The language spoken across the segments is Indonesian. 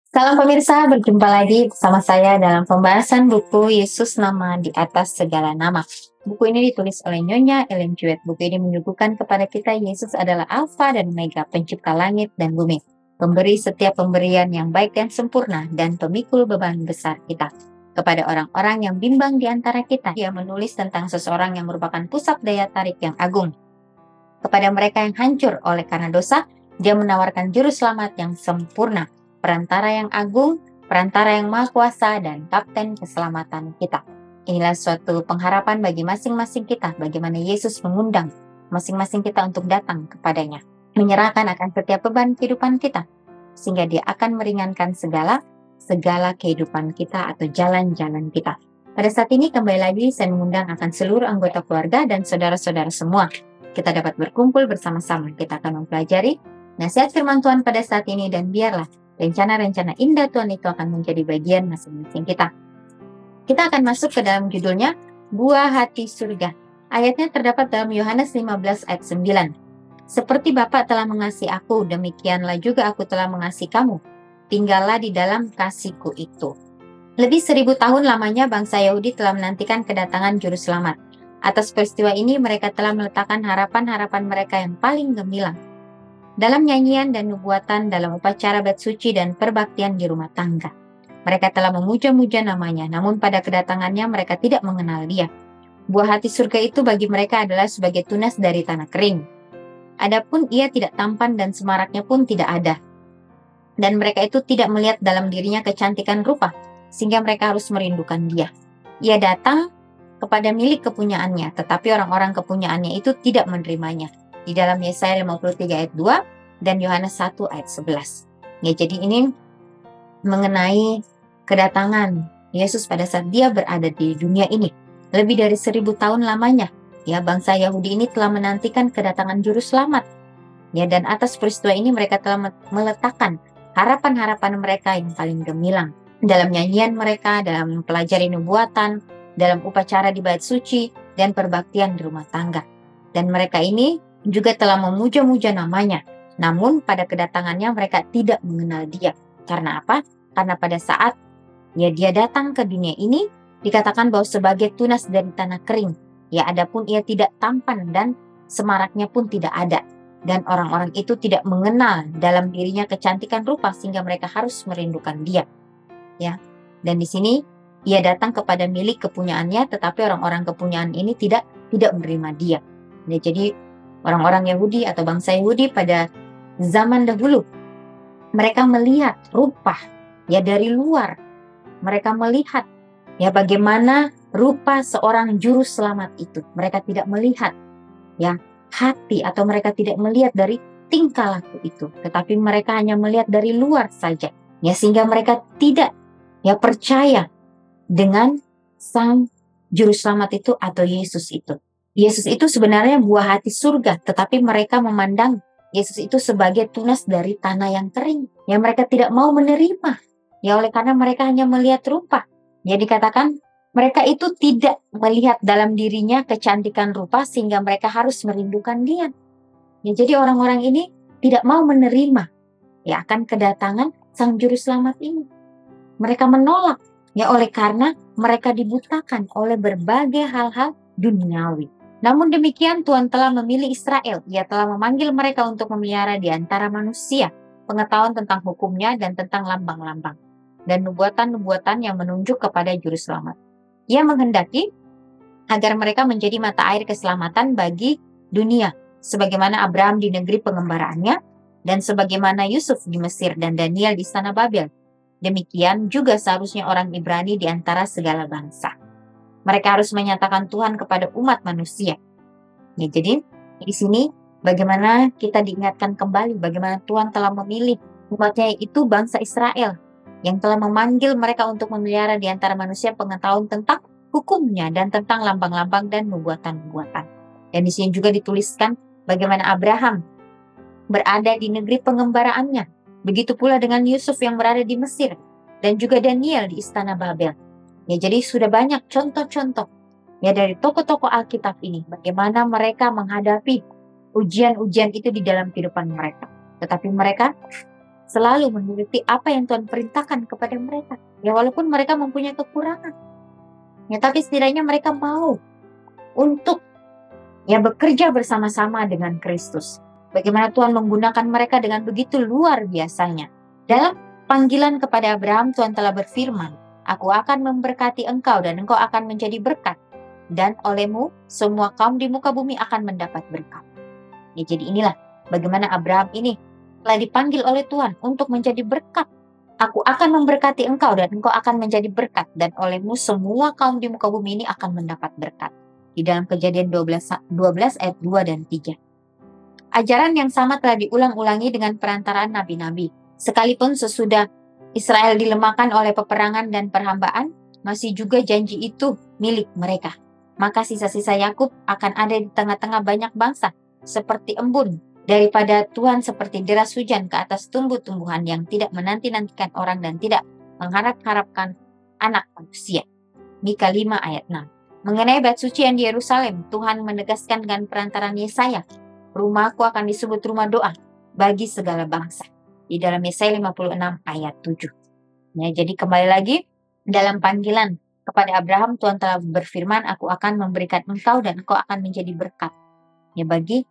Salam pemirsa, berjumpa lagi bersama saya dalam pembahasan buku Yesus Nama di Atas Segala Nama. Buku ini ditulis oleh Nyonya Ellen G. White. Buku ini menyuguhkan kepada kita Yesus adalah Alfa dan Omega, pencipta langit dan bumi, pemberi setiap pemberian yang baik dan sempurna, dan pemikul beban besar kita. Kepada orang-orang yang bimbang di antara kita, dia menulis tentang seseorang yang merupakan pusat daya tarik yang agung. Kepada mereka yang hancur oleh karena dosa, dia menawarkan juru selamat yang sempurna, perantara yang agung, perantara yang maha kuasa, dan kapten keselamatan kita. Inilah suatu pengharapan bagi masing-masing kita, bagaimana Yesus mengundang masing-masing kita untuk datang kepadanya, menyerahkan akan setiap beban kehidupan kita, sehingga dia akan meringankan segala kehidupan kita atau jalan-jalan kita. Pada saat ini kembali lagi saya mengundang akan seluruh anggota keluarga dan saudara-saudara semua. Kita dapat berkumpul bersama-sama. Kita akan mempelajari nasihat firman Tuhan pada saat ini, dan biarlah rencana-rencana indah Tuhan itu akan menjadi bagian masing-masing kita. Kita akan masuk ke dalam judulnya, Buah Hati Surga. Ayatnya terdapat dalam Yohanes 15 ayat 9. Seperti Bapa telah mengasihi aku, demikianlah juga aku telah mengasihi kamu. Tinggallah di dalam kasih-Ku itu. Lebih 1000 tahun lamanya bangsa Yahudi telah menantikan kedatangan Juru Selamat. Atas peristiwa ini mereka telah meletakkan harapan-harapan mereka yang paling gemilang dalam nyanyian dan nubuatan, dalam upacara bait suci dan perbaktian di rumah tangga. Mereka telah memuja-muja namanya, namun pada kedatangannya mereka tidak mengenal dia. Buah hati surga itu bagi mereka adalah sebagai tunas dari tanah kering. Adapun ia tidak tampan dan semaraknya pun tidak ada. Dan mereka itu tidak melihat dalam dirinya kecantikan rupa, sehingga mereka harus merindukan dia. Ia datang kepada milik kepunyaannya, tetapi orang-orang kepunyaannya itu tidak menerimanya. Di dalam Yesaya 53 ayat 2 dan Yohanes 1 ayat 11. Ya, jadi ini mengenai kedatangan Yesus pada saat dia berada di dunia ini. Lebih dari 1000 tahun lamanya, ya, bangsa Yahudi ini telah menantikan kedatangan Juru Selamat. Ya, dan atas peristiwa ini mereka telah meletakkan harapan-harapan mereka yang paling gemilang dalam nyanyian mereka, dalam mempelajari nubuatan, dalam upacara di bait suci, dan perbaktian di rumah tangga. Dan mereka ini juga telah memuja-muja namanya. Namun pada kedatangannya mereka tidak mengenal dia. Karena apa? Karena pada saat ya dia datang ke dunia ini, dikatakan bahwa sebagai tunas dari tanah kering. Ya, adapun ia tidak tampan dan semaraknya pun tidak ada. Dan orang-orang itu tidak mengenal dalam dirinya kecantikan rupa, sehingga mereka harus merindukan dia. Ya, dan di sini ia datang kepada milik kepunyaannya, tetapi orang-orang kepunyaan ini tidak menerima dia. Ya, jadi orang-orang Yahudi atau bangsa Yahudi pada zaman dahulu, mereka melihat rupa ya dari luar. Mereka melihat ya bagaimana rupa seorang juru selamat itu. Mereka tidak melihat ya hati, atau mereka tidak melihat dari tingkah laku itu, tetapi mereka hanya melihat dari luar saja. Ya, sehingga mereka tidak ya percaya dengan sang juru selamat itu atau Yesus itu. Yesus itu sebenarnya buah hati surga, tetapi mereka memandang Yesus itu sebagai tunas dari tanah yang kering. Ya, mereka tidak mau menerima. Ya, oleh karena mereka hanya melihat rupa. Ya, dikatakan mereka itu tidak melihat dalam dirinya kecantikan rupa, sehingga mereka harus merindukan dia. Ya, jadi orang-orang ini tidak mau menerima ya akan kedatangan sang juru selamat ini. Mereka menolak ya oleh karena mereka dibutakan oleh berbagai hal-hal duniawi. Namun demikian Tuhan telah memilih Israel. Ia telah memanggil mereka untuk memelihara di antara manusia pengetahuan tentang hukumnya dan tentang lambang-lambang dan nubuatan-nubuatan yang menunjuk kepada juru selamat. Ia menghendaki agar mereka menjadi mata air keselamatan bagi dunia, sebagaimana Abraham di negeri pengembaraannya, dan sebagaimana Yusuf di Mesir dan Daniel di istana Babel. Demikian juga seharusnya orang Ibrani di antara segala bangsa. Mereka harus menyatakan Tuhan kepada umat manusia. Ya, jadi di sini bagaimana kita diingatkan kembali bagaimana Tuhan telah memilih umatnya, itu bangsa Israel, yang telah memanggil mereka untuk memelihara di antara manusia pengetahuan tentang hukumnya dan tentang lambang-lambang dan nubuatan-nubuatan. Dan di sini juga dituliskan bagaimana Abraham berada di negeri pengembaraannya. Begitu pula dengan Yusuf yang berada di Mesir, dan juga Daniel di istana Babel. Ya, jadi sudah banyak contoh-contoh ya dari tokoh-tokoh Alkitab ini, bagaimana mereka menghadapi ujian-ujian itu di dalam kehidupan mereka. Tetapi mereka selalu menuruti apa yang Tuhan perintahkan kepada mereka. Ya walaupun mereka mempunyai kekurangan. Ya tapi setidaknya mereka mau untuk bekerja bersama-sama dengan Kristus. Bagaimana Tuhan menggunakan mereka dengan begitu luar biasanya. Dalam panggilan kepada Abraham, Tuhan telah berfirman, "Aku akan memberkati engkau dan engkau akan menjadi berkat. Dan olehmu semua kaum di muka bumi akan mendapat berkat." Ya, jadi inilah bagaimana Abraham ini telah dipanggil oleh Tuhan untuk menjadi berkat. "Aku akan memberkati engkau dan engkau akan menjadi berkat. Dan olehmu semua kaum di muka bumi ini akan mendapat berkat." Di dalam Kejadian 12 ayat 2 dan 3. Ajaran yang sama telah diulang-ulangi dengan perantaraan nabi-nabi. Sekalipun sesudah Israel dilemahkan oleh peperangan dan perhambaan, masih juga janji itu milik mereka. Maka sisa-sisa Yakub akan ada di tengah-tengah banyak bangsa, seperti embun daripada Tuhan, seperti deras hujan ke atas tumbuh-tumbuhan yang tidak menanti-nantikan orang dan tidak mengharap-harapkan anak manusia. Mika 5 ayat 6. Mengenai bait suci yang di Yerusalem, Tuhan menegaskan dengan perantaraan Yesaya, "Rumahku akan disebut rumah doa bagi segala bangsa." Di dalam Yesaya 56 ayat 7. Ya, jadi kembali lagi dalam panggilan kepada Abraham, Tuhan telah berfirman, "Aku akan memberikan engkau dan engkau akan menjadi berkat." Ya, bagi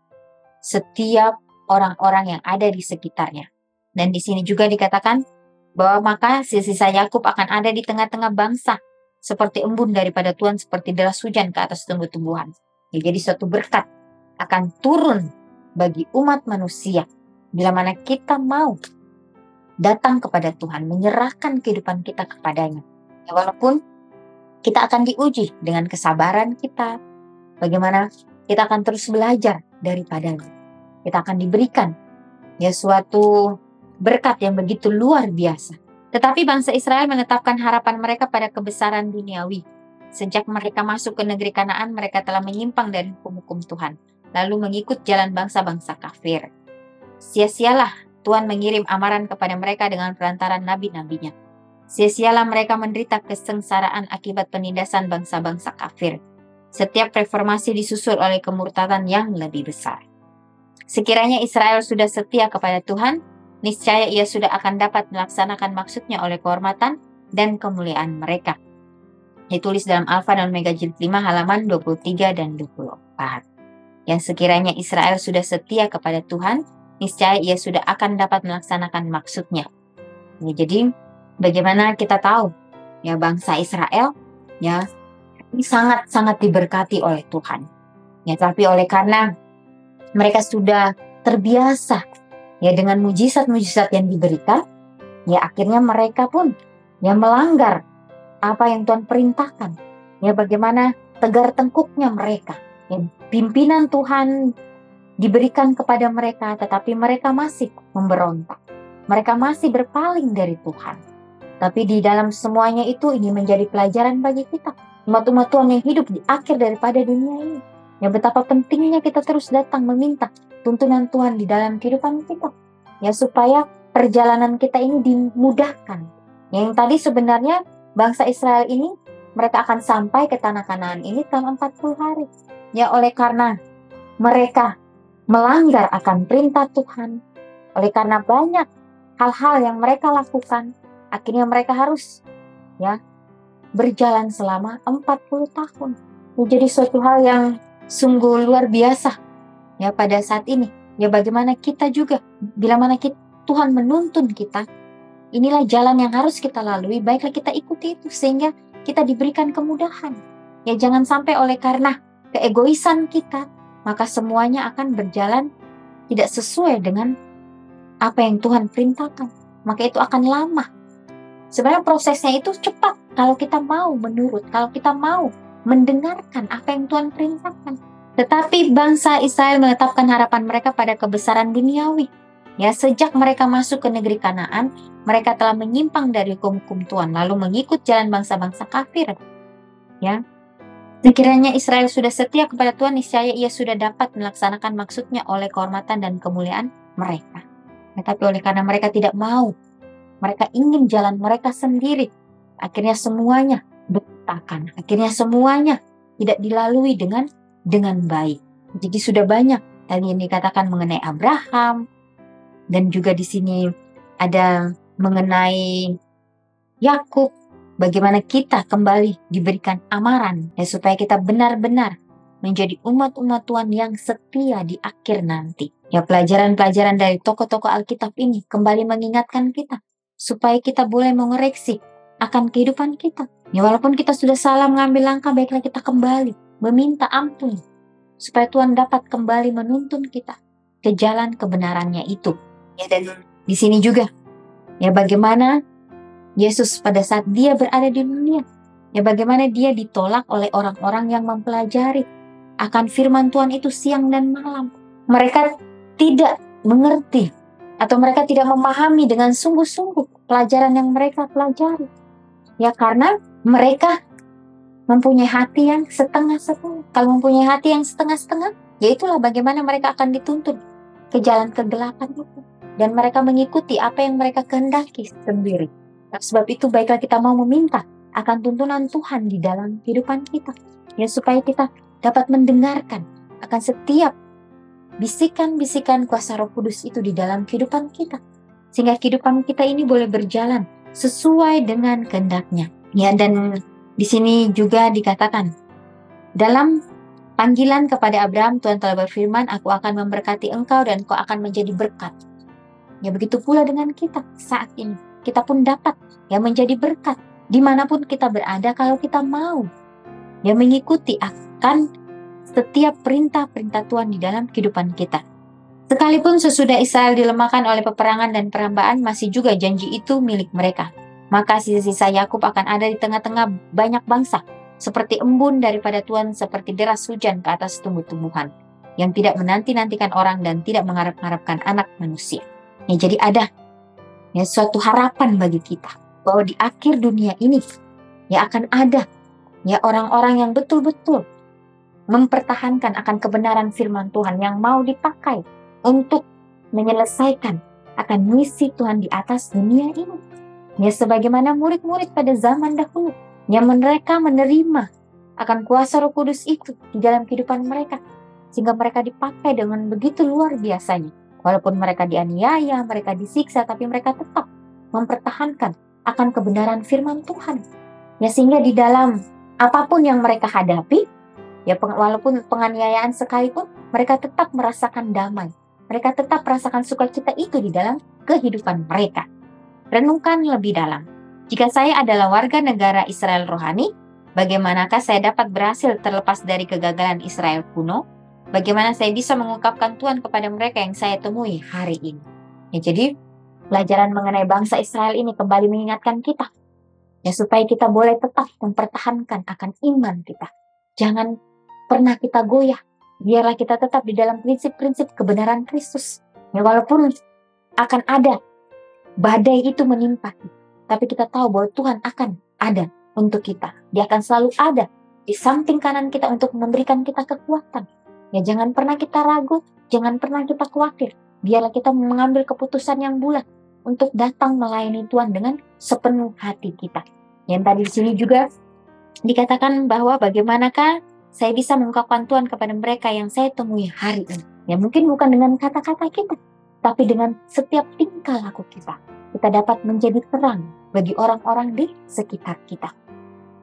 setiap orang-orang yang ada di sekitarnya. Dan di sini juga dikatakan bahwa maka sisa Yakub akan ada di tengah-tengah bangsa, seperti embun daripada Tuhan, seperti deras hujan ke atas tumbuh-tumbuhan. Ya, jadi suatu berkat akan turun bagi umat manusia bila mana kita mau datang kepada Tuhan, menyerahkan kehidupan kita kepadanya. Ya, walaupun kita akan diuji dengan kesabaran kita, bagaimana kita akan terus belajar daripadanya. Kita akan diberikan suatu berkat yang begitu luar biasa. Tetapi bangsa Israel menetapkan harapan mereka pada kebesaran duniawi. Sejak mereka masuk ke negeri Kanaan, mereka telah menyimpang dari hukum-hukum Tuhan, lalu mengikut jalan bangsa-bangsa kafir. Sia-sialah Tuhan mengirim amaran kepada mereka dengan perantaran nabi-nabinya. Sia-sialah mereka menderita kesengsaraan akibat penindasan bangsa-bangsa kafir. Setiap reformasi disusul oleh kemurtadan yang lebih besar. Sekiranya Israel sudah setia kepada Tuhan, niscaya ia sudah akan dapat melaksanakan maksudnya oleh kehormatan dan kemuliaan mereka. Ditulis dalam Alfa dan Omega Jilid 5 halaman 23 dan 24. Yang sekiranya Israel sudah setia kepada Tuhan, niscaya ia sudah akan dapat melaksanakan maksudnya. Ya, jadi bagaimana kita tahu bangsa Israel ini sangat-sangat diberkati oleh Tuhan. Tapi oleh karena mereka sudah terbiasa dengan mujizat-mujizat yang diberikan, akhirnya mereka pun melanggar apa yang Tuhan perintahkan. Bagaimana tegar tengkuknya mereka. Pimpinan Tuhan diberikan kepada mereka, tetapi mereka masih memberontak. Mereka masih berpaling dari Tuhan. Tapi di dalam semuanya itu, ini menjadi pelajaran bagi kita, umat-umat Tuhan yang hidup di akhir daripada dunia ini. Betapa pentingnya kita terus datang meminta tuntunan Tuhan di dalam kehidupan kita. Supaya perjalanan kita ini dimudahkan. Yang tadi sebenarnya bangsa Israel ini, mereka akan sampai ke tanah Kanaan ini dalam 40 hari. Oleh karena mereka melanggar akan perintah Tuhan, oleh karena banyak hal-hal yang mereka lakukan, akhirnya mereka harus berjalan selama 40 tahun. Menjadi suatu hal yang sungguh luar biasa pada saat ini. Bagaimana kita juga, bila mana Tuhan menuntun kita, inilah jalan yang harus kita lalui, baiklah kita ikuti itu sehingga kita diberikan kemudahan. Jangan sampai oleh karena keegoisan kita, maka semuanya akan berjalan tidak sesuai dengan apa yang Tuhan perintahkan. Maka itu akan lama. Sebenarnya prosesnya itu cepat kalau kita mau menurut, kalau kita mau mendengarkan apa yang Tuhan perintahkan. Tetapi bangsa Israel menetapkan harapan mereka pada kebesaran duniawi. Sejak mereka masuk ke negeri Kanaan, mereka telah menyimpang dari hukum-hukum Tuhan, lalu mengikut jalan bangsa-bangsa kafir. Sekiranya Israel sudah setia kepada Tuhan, niscaya ia sudah dapat melaksanakan maksudnya oleh kehormatan dan kemuliaan mereka. Tetapi oleh karena mereka tidak mau, mereka ingin jalan mereka sendiri, akhirnya semuanya berantakan. Akhirnya semuanya tidak dilalui dengan baik. Jadi sudah banyak tadi yang dikatakan mengenai Abraham, dan juga di sini ada mengenai Yakub, bagaimana kita kembali diberikan amaran ya, supaya kita benar-benar menjadi umat-umat Tuhan yang setia di akhir nanti. Ya, pelajaran-pelajaran dari tokoh-tokoh Alkitab ini kembali mengingatkan kita supaya kita boleh mengoreksi akan kehidupan kita. Ya, walaupun kita sudah salah mengambil langkah, baiklah kita kembali meminta ampun supaya Tuhan dapat kembali menuntun kita ke jalan kebenarannya itu. Ya, dan di sini juga ya, bagaimana Yesus pada saat dia berada di dunia, ya bagaimana dia ditolak oleh orang-orang yang mempelajari akan firman Tuhan itu siang dan malam. Mereka tidak mengerti atau mereka tidak memahami dengan sungguh-sungguh pelajaran yang mereka pelajari. Ya, karena mereka mempunyai hati yang setengah-setengah. Kalau mempunyai hati yang setengah-setengah, ya itulah bagaimana mereka akan dituntun ke jalan kegelapan itu. Dan mereka mengikuti apa yang mereka kehendaki sendiri. Nah, sebab itu baiklah kita mau meminta akan tuntunan Tuhan di dalam kehidupan kita. Ya, supaya kita dapat mendengarkan akan setiap bisikan-bisikan kuasa Roh Kudus itu di dalam kehidupan kita. Sehingga kehidupan kita ini boleh berjalan sesuai dengan kehendak-Nya. Ya, dan di sini juga dikatakan dalam panggilan kepada Abraham, Tuhan telah berfirman, "Aku akan memberkati engkau dan kau akan menjadi berkat." Ya, begitu pula dengan kita saat ini. Kita pun dapat ya menjadi berkat dimanapun kita berada kalau kita mau ya mengikuti akan setiap perintah-perintah Tuhan di dalam kehidupan kita. Sekalipun sesudah Israel dilemahkan oleh peperangan dan perhambaan, masih juga janji itu milik mereka. Maka sisa-sisa Yakub akan ada di tengah-tengah banyak bangsa, seperti embun daripada Tuhan, seperti deras hujan ke atas tumbuh-tumbuhan, yang tidak menanti-nantikan orang dan tidak mengharap-harapkan anak manusia. Ya, jadi ada ya suatu harapan bagi kita bahwa di akhir dunia ini ya akan ada ya orang-orang yang betul-betul mempertahankan akan kebenaran firman Tuhan yang mau dipakai untuk menyelesaikan akan misi Tuhan di atas dunia ini. Ya, sebagaimana murid-murid pada zaman dahulu yang mereka menerima akan kuasa Roh Kudus itu di dalam kehidupan mereka, sehingga mereka dipakai dengan begitu luar biasanya. Walaupun mereka dianiaya, mereka disiksa, tapi mereka tetap mempertahankan akan kebenaran firman Tuhan. Ya, sehingga di dalam apapun yang mereka hadapi, ya walaupun penganiayaan sekalipun, mereka tetap merasakan damai. Mereka tetap merasakan sukacita itu di dalam kehidupan mereka. Renungkan lebih dalam. Jika saya adalah warga negara Israel rohani, bagaimanakah saya dapat berhasil terlepas dari kegagalan Israel kuno? Bagaimana saya bisa mengungkapkan Tuhan kepada mereka yang saya temui hari ini? Ya, jadi pelajaran mengenai bangsa Israel ini kembali mengingatkan kita ya supaya kita boleh tetap mempertahankan akan iman kita. Jangan pernah kita goyah. Biarlah kita tetap di dalam prinsip-prinsip kebenaran Kristus. Ya, walaupun akan ada badai itu menimpa kita, tapi kita tahu bahwa Tuhan akan ada untuk kita. Dia akan selalu ada di samping kanan kita untuk memberikan kita kekuatan. Ya, jangan pernah kita ragu, jangan pernah kita khawatir. Biarlah kita mengambil keputusan yang bulat untuk datang melayani Tuhan dengan sepenuh hati kita. Yang tadi di sini juga dikatakan bahwa bagaimanakah saya bisa mengungkapkan Tuhan kepada mereka yang saya temui hari ini. Ya, mungkin bukan dengan kata-kata kita, tapi dengan setiap tingkah laku kita. Kita dapat menjadi terang bagi orang-orang di sekitar kita.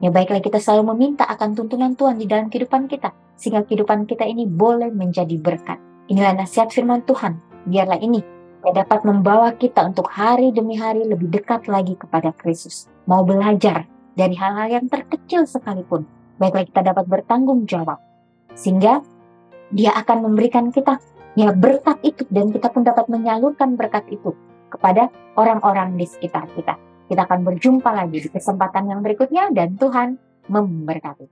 Ya, baiklah kita selalu meminta akan tuntunan Tuhan di dalam kehidupan kita, sehingga kehidupan kita ini boleh menjadi berkat. Inilah nasihat firman Tuhan. Biarlah ini dapat membawa kita untuk hari demi hari lebih dekat lagi kepada Kristus. Mau belajar dari hal-hal yang terkecil sekalipun, baiklah kita dapat bertanggung jawab. Sehingga Dia akan memberikan kita ya berkat itu, dan kita pun dapat menyalurkan berkat itu kepada orang-orang di sekitar kita. Kita akan berjumpa lagi di kesempatan yang berikutnya, dan Tuhan memberkati.